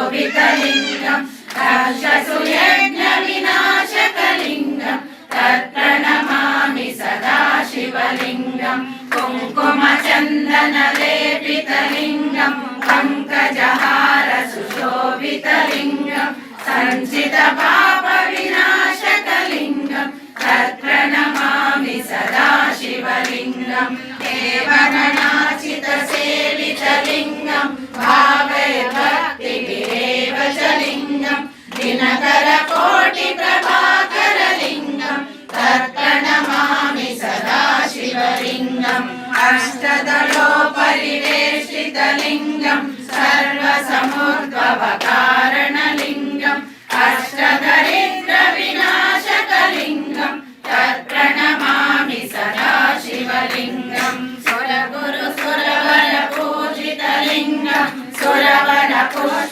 सुशोभितलिङ्गं राक्षसुयज्ञविनाशकलिङ्गं तत्प्रणमामि सदा शिवलिङ्गं कुङ्कुमचन्दनलेपितलिङ्गं पङ्कजहार सुशोभितलिङ्गं सञ्चितपापविनाशकलिङ्गं तत्प्रणमामि सदा शिवलिङ्गं देवगणाचितसेवितलिङ्गं भावयभक्तिभिरेव च लिङ्गं दिनकरकोटिप्रभाकरलिङ्गं तत्प्रणमामि सदा शिवलिङ्गम् अष्टदलोपरिवेष्टितलिङ्गं सर्वसमुद्भवकारणलिङ्गम् अष्टदरिद्रविनाशकलिङ्गं तत्प्रणमामि सदा शिवलिङ्गं सुरगुरुसुरवरपूजितलिङ्गं सुरवरपूजितलिङ्गं